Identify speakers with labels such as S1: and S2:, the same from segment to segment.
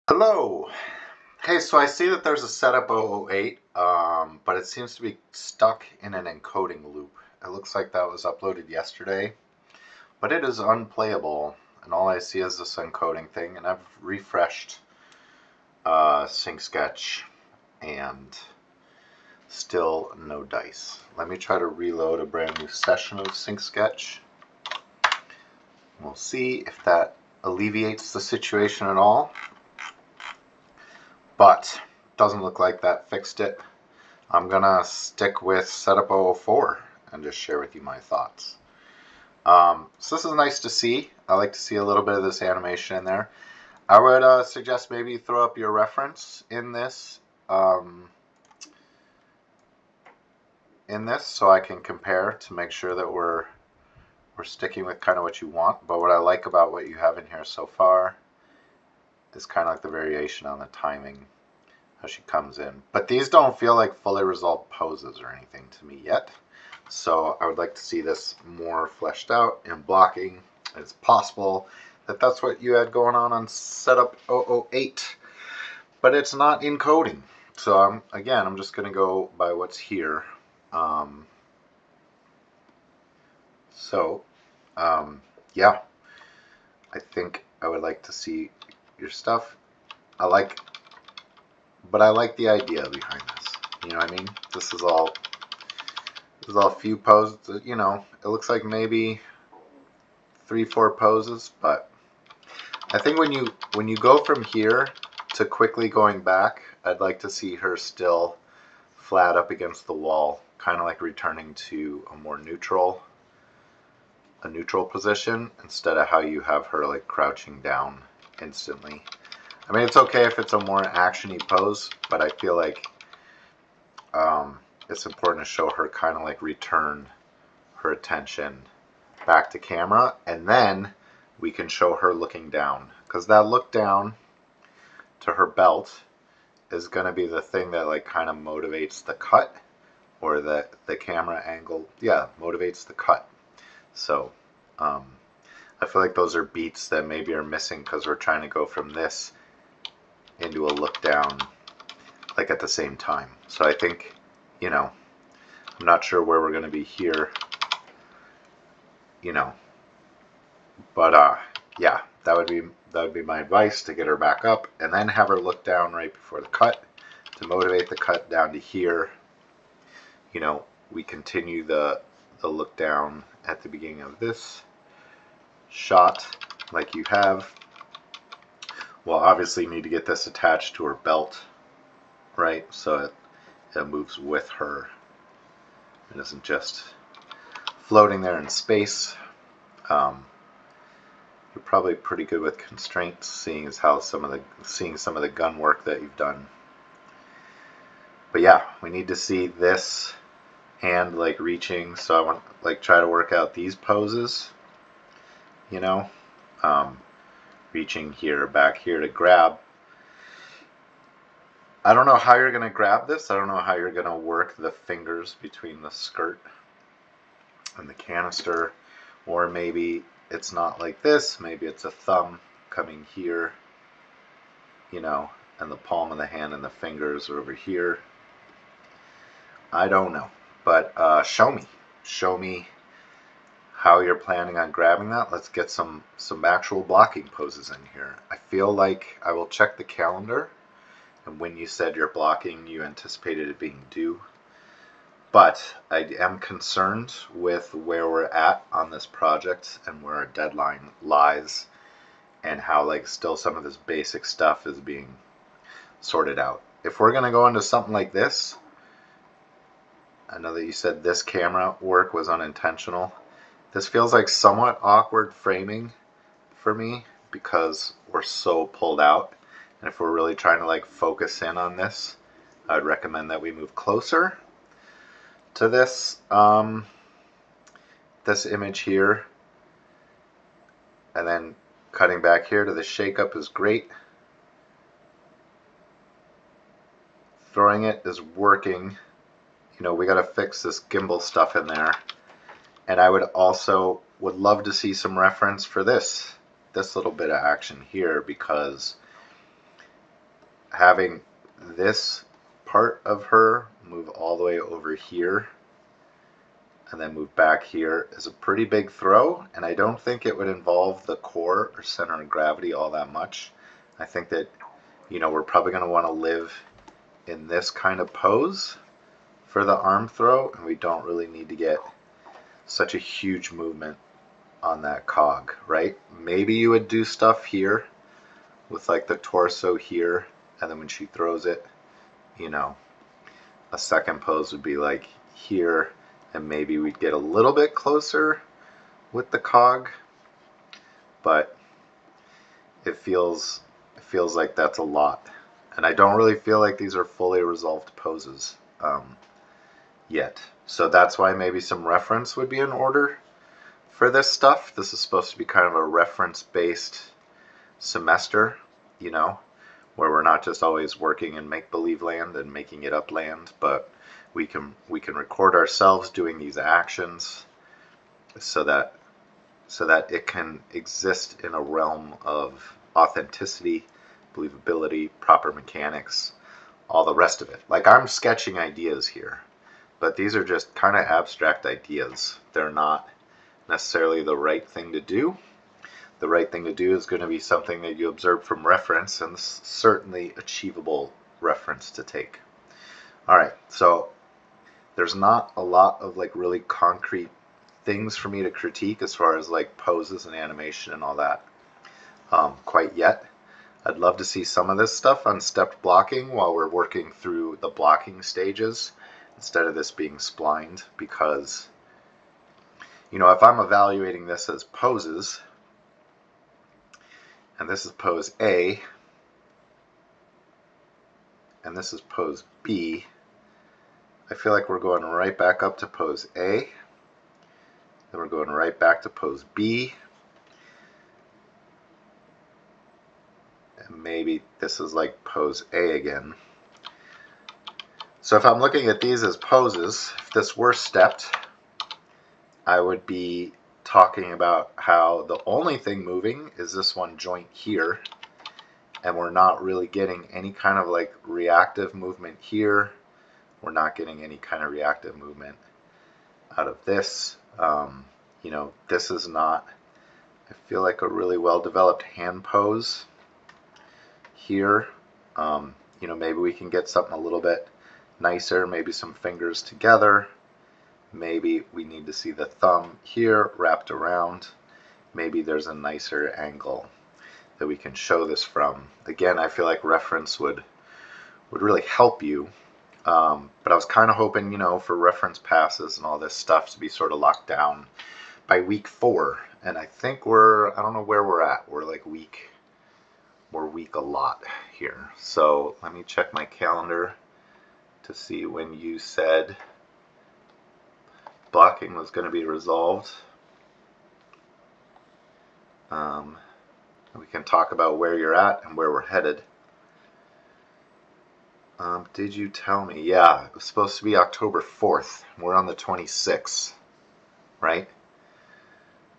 S1: Hello. Hey, so I see that there's a setup 008, but it seems to be stuck in an encoding loop. It looks like that was uploaded yesterday, but it is unplayable, and all I see is this encoding thing, and I've refreshed SyncSketch, and still no dice. Let me try to reload a brand new session of SyncSketch. We'll see if that alleviates the situation at all. But doesn't look like that fixed it. I'm gonna stick with setup 004 and just share with you my thoughts. So this is nice to see. I like to see a little bit of this animation in there. I would suggest maybe throw up your reference in this so I can compare to make sure that we're sticking with kind of what you want. But what I like about what you have in here so far is kind of like the variation on the timing, how she comes in. But these don't feel like fully resolved poses or anything to me yet. So I would like to see this more fleshed out and blocking. It's possible that that's what you had going on setup 008, but it's not encoding. So I'm just going to go by what's here. Yeah, I think I would like to see your stuff. But I like the idea behind this. You know what I mean? This is all a few poses. You know, it looks like maybe 3-4 poses, but I think when you go from here to quickly going back, I'd like to see her still flat up against the wall, kind of like returning to a neutral position instead of how you have her like crouching down instantly. I mean, it's okay if it's a more actiony pose, but I feel like it's important to show her kind of like return her attention back to camera, and then we can show her looking down, because that look down to her belt is going to be the thing that like kind of motivates the cut, or the camera angle, yeah, motivates the cut. So I feel like those are beats that maybe are missing because we're trying to go from this into a look down like at the same time. So I think, you know, I'm not sure where we're going to be here, you know, but yeah, that would be my advice, to get her back up and then have her look down right before the cut to motivate the cut down to here. You know, we continue the look down at the beginning of this shot like you have. Well, obviously you need to get this attached to her belt, right? So it moves with her. It isn't just floating there in space. You're probably pretty good with constraints, seeing some of the gun work that you've done. But yeah, we need to see this hand like reaching. So I want like try to work out these poses. You know, reaching here, back here to grab. I don't know how you're gonna grab this. I don't know how you're gonna work the fingers between the skirt and the canister, or maybe it's not like this. Maybe it's a thumb coming here, you know, and the palm of the hand and the fingers are over here. I don't know, but show me how you're planning on grabbing that. Let's get some actual blocking poses in here. I feel like I will check the calendar, and when you said you're blocking, you anticipated it being due. But I am concerned with where we're at on this project and where our deadline lies, and how like still some of this basic stuff is being sorted out. If we're going to go into something like this, I know that you said this camera work was unintentional. This feels like somewhat awkward framing for me because we're so pulled out. And if we're really trying to like focus in on this, I would recommend that we move closer to this this image here, and then cutting back here to the shake-up is great. Throwing it is working. You know, we got to fix this gimbal stuff in there. And I would love to see some reference for this little bit of action here, because having this part of her move all the way over here and then move back here is a pretty big throw, and I don't think it would involve the core or center of gravity all that much. I think that, you know, we're probably going to want to live in this kind of pose for the arm throw, and we don't really need to get such a huge movement on that cog, right? Maybe you would do stuff here with like the torso here, and then when she throws it, you know, a second pose would be like here, and maybe we'd get a little bit closer with the cog, but it feels like that's a lot, and I don't really feel like these are fully resolved poses yet. So that's why maybe some reference would be in order for this stuff. This is supposed to be kind of a reference-based semester, you know, where we're not just always working in make-believe land and making it up land, but we can record ourselves doing these actions so that it can exist in a realm of authenticity, believability, proper mechanics, all the rest of it. Like, I'm sketching ideas here, but these are just kind of abstract ideas. They're not necessarily the right thing to do. The right thing to do is going to be something that you observe from reference, and certainly achievable reference to take. All right, so there's not a lot of like really concrete things for me to critique as far as like poses and animation and all that quite yet. I'd love to see some of this stuff on stepped blocking while we're working through the blocking stages instead of this being splined, because, you know, if I'm evaluating this as poses, and this is pose A, and this is pose B, I feel like we're going right back up to pose A, then we're going right back to pose B, and maybe this is like pose A again. So if I'm looking at these as poses, if this were stepped, I would be talking about how the only thing moving is this one joint here, and we're not really getting any kind of like reactive movement here. We're not getting any kind of reactive movement out of this. You know, this is not, I feel like, a really well developed hand pose here. You know, maybe we can get something a little bit nicer, maybe some fingers together. Maybe we need to see the thumb here wrapped around. Maybe there's a nicer angle that we can show this from. Again, I feel like reference would really help you. But I was kind of hoping, you know, for reference passes and all this stuff to be sort of locked down by week 4. And I think I don't know where we're at. We're week a lot here. So let me check my calendar to see when you said blocking was going to be resolved. We can talk about where you're at and where we're headed. Did you tell me? Yeah, it was supposed to be October 4th. We're on the 26th, right?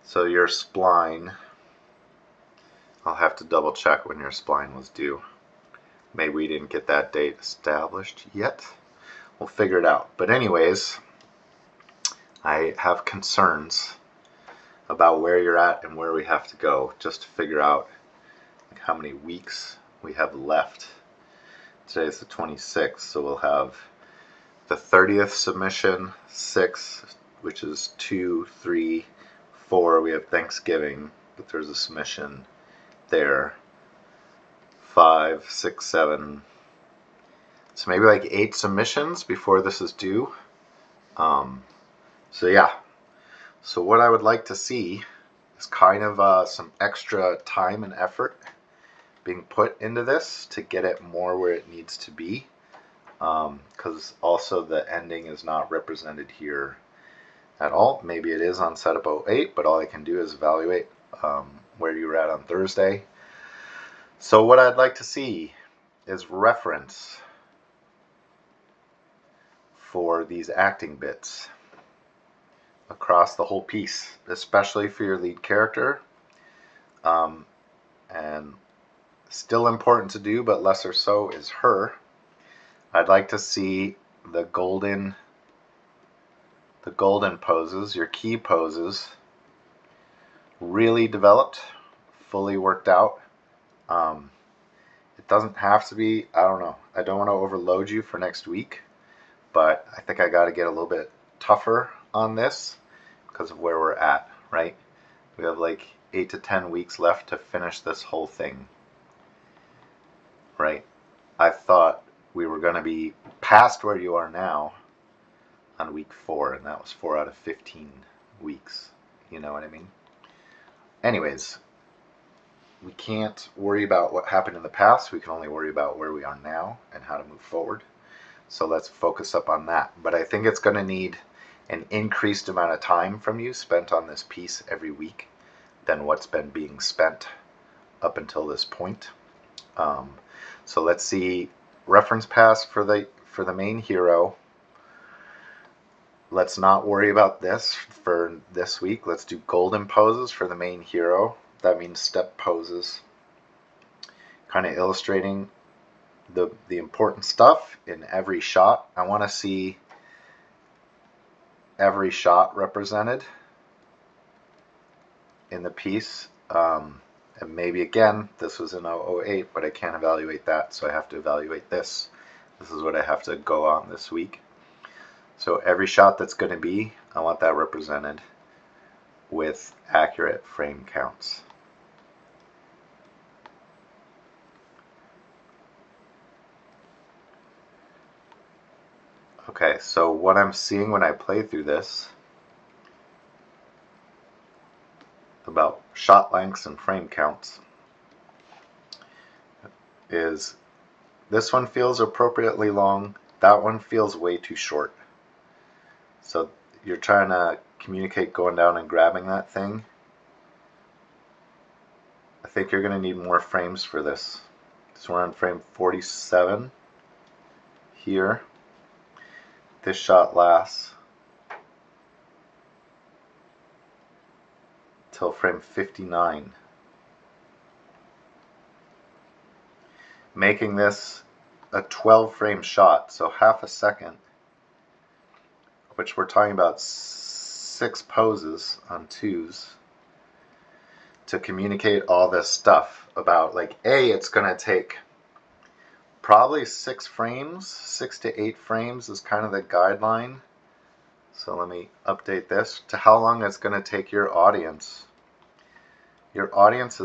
S1: So your spline, I'll have to double check when your spline was due. Maybe we didn't get that date established yet. We'll figure it out. But anyways, I have concerns about where you're at and where we have to go just to figure out how many weeks we have left. Today's the 26th, so we'll have the 30th submission, 6, which is 2, 3, 4. We have Thanksgiving, but there's a submission there. 5, 6, 7. So maybe like 8 submissions before this is due. So yeah. So what I would like to see is kind of some extra time and effort being put into this to get it more where it needs to be, because also the ending is not represented here at all. Maybe it is on setup 08, but all I can do is evaluate where you were at on Thursday. So what I'd like to see is reference for these acting bits across the whole piece, especially for your lead character, and Still important to do, but lesser so, is her. I'd like to see the golden poses, your key poses, really developed, fully worked out. It doesn't have to be, I don't know, I don't want to overload you for next week, but I think I got to get a little bit tougher on this because of where we're at, right? We have like 8 to 10 weeks left to finish this whole thing, right? I thought we were going to be past where you are now on week 4, and that was 4 out of 15 weeks. You know what I mean? Anyways, we can't worry about what happened in the past. We can only worry about where we are now and how to move forward. So let's focus up on that. But I think it's going to need an increased amount of time from you spent on this piece every week than what's been being spent up until this point. So let's see reference pass for the main hero. Let's not worry about this for this week. Let's do golden poses for the main hero. That means step poses, kind of illustrating the important stuff in every shot. I want to see every shot represented in the piece. And maybe again, this was in 008, but I can't evaluate that, so I have to evaluate this. This is what I have to go on this week. So every shot that's going to be, I want that represented with accurate frame counts. Okay, so what I'm seeing when I play through this about shot lengths and frame counts is this one feels appropriately long, that one feels way too short. So you're trying to communicate going down and grabbing that thing. I think you're going to need more frames for this. So we're on frame 47 here. This shot lasts till frame 59. Making this a 12 frame shot, so half a second, which we're talking about 6 poses on 2s to communicate all this stuff about, like, it's going to take probably 6 frames, 6 to 8 frames is kind of the guideline. So let me update this to how long it's going to take your audience's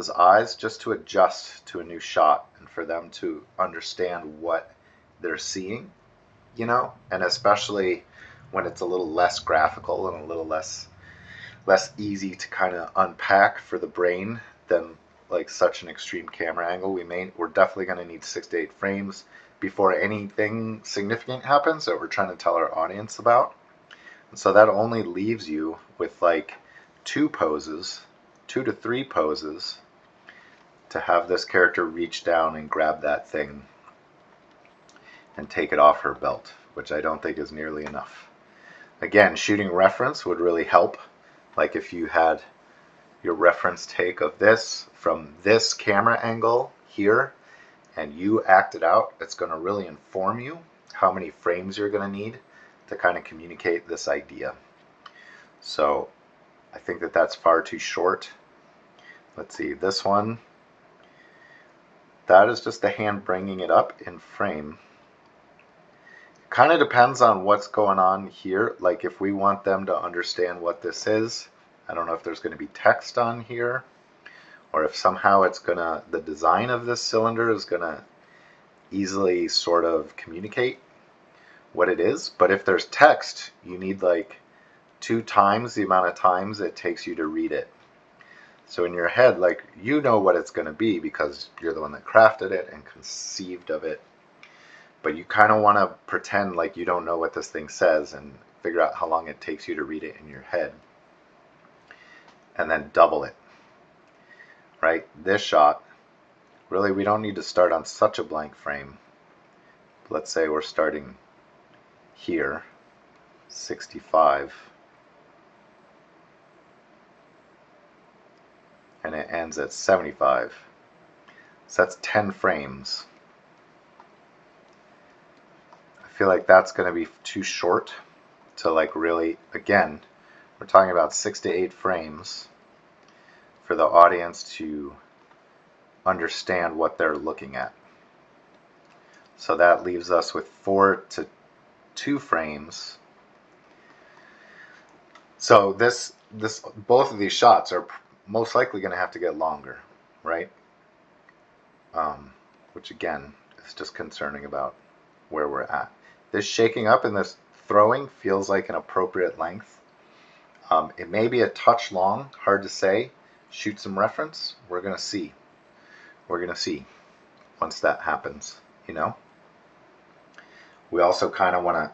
S1: eyes just to adjust to a new shot and for them to understand what they're seeing, you know, and especially when it's a little less graphical and a little less easy to kind of unpack for the brain than like such an extreme camera angle. We're definitely going to need 6 to 8 frames before anything significant happens that we're trying to tell our audience about. And so that only leaves you with like 2 to 3 poses to have this character reach down and grab that thing and take it off her belt, which I don't think is nearly enough. Again, shooting reference would really help. Like if you had your reference take of this from this camera angle here and you act it out, it's going to really inform you how many frames you're going to need to kind of communicate this idea. So I think that that's far too short. Let's see, this one, that is just the hand bringing it up in frame. Kind of depends on what's going on here. Like if we want them to understand what this is, I don't know if there's going to be text on here, or if somehow it's gonna, the design of this cylinder is gonna easily sort of communicate what it is. But if there's text, you need like 2 times the amount of times it takes you to read it. So in your head, like, you know what it's going to be because you're the one that crafted it and conceived of it. But you kind of want to pretend like you don't know what this thing says and figure out how long it takes you to read it in your head. And then double it. Right? This shot, really we don't need to start on such a blank frame. Let's say we're starting here, 65. And it ends at 75. So that's 10 frames. I feel like that's going to be too short to like really, again, we're talking about 6 to 8 frames for the audience to understand what they're looking at. So that leaves us with 4 to 2 frames. So both of these shots are most likely going to have to get longer, right? Which again is just concerning about where we're at. This shaking up and this throwing feels like an appropriate length. It may be a touch long, hard to say. Shoot some reference. We're going to see. We're going to see once that happens, you know? We also kind of want to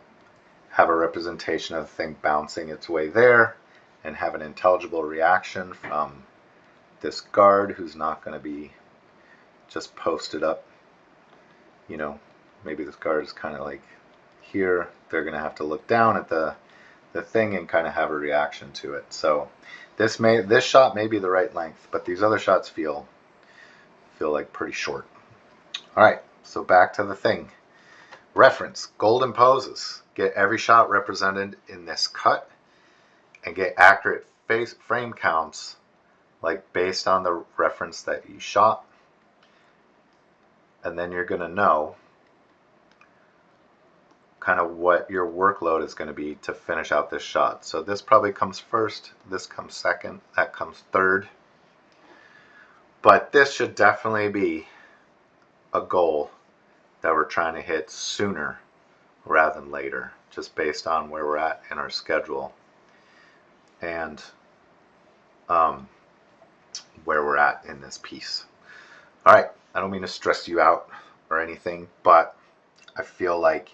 S1: have a representation of the thing bouncing its way there and have an intelligible reaction from this guard who's not going to be just posted up. You know, maybe this guard is kind of like here. They're going to have to look down at the thing and kind of have a reaction to it. So this shot may be the right length, but these other shots feel like pretty short. All right, so back to the thing. Reference, golden poses. Get every shot represented in this cut and get accurate frame counts like based on the reference that you shot. And then you're going to know kind of what your workload is going to be to finish out this shot. So this probably comes first, this comes second, that comes third. But this should definitely be a goal that we're trying to hit sooner rather than later, just based on where we're at in our schedule and where we're at in this piece. All right, I don't mean to stress you out or anything, but I feel like,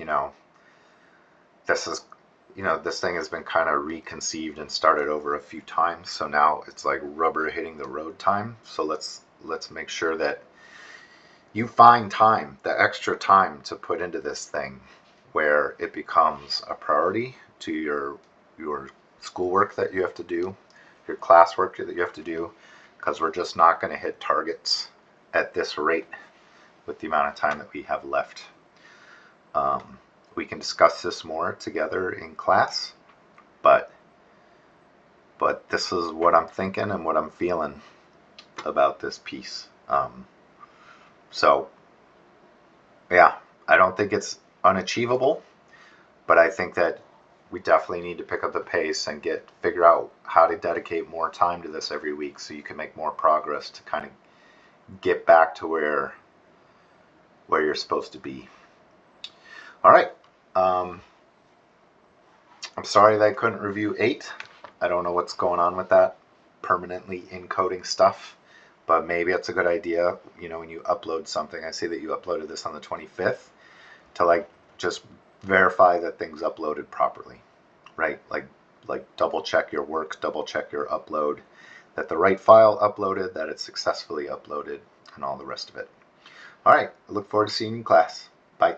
S1: this thing has been kind of reconceived and started over a few times, so now it's like rubber hitting the road time. So let's make sure that you find time, the extra time to put into this thing where it becomes a priority to your schoolwork that you have to do, your classwork that you have to do, because we're just not going to hit targets at this rate with the amount of time that we have left. We can discuss this more together in class, but this is what I'm thinking and what I'm feeling about this piece. So yeah, I don't think it's unachievable, but I think that we definitely need to pick up the pace and figure out how to dedicate more time to this every week so you can make more progress to kind of get back to where you're supposed to be. All right. I'm sorry that I couldn't review 8. I don't know what's going on with that permanently encoding stuff, but maybe it's a good idea, when you upload something. I see that you uploaded this on the 25th, to like just verify that things uploaded properly, right? Like double check your work, double check your upload, that the right file uploaded, that it's successfully uploaded, and all the rest of it. All right, I look forward to seeing you in class. Bye.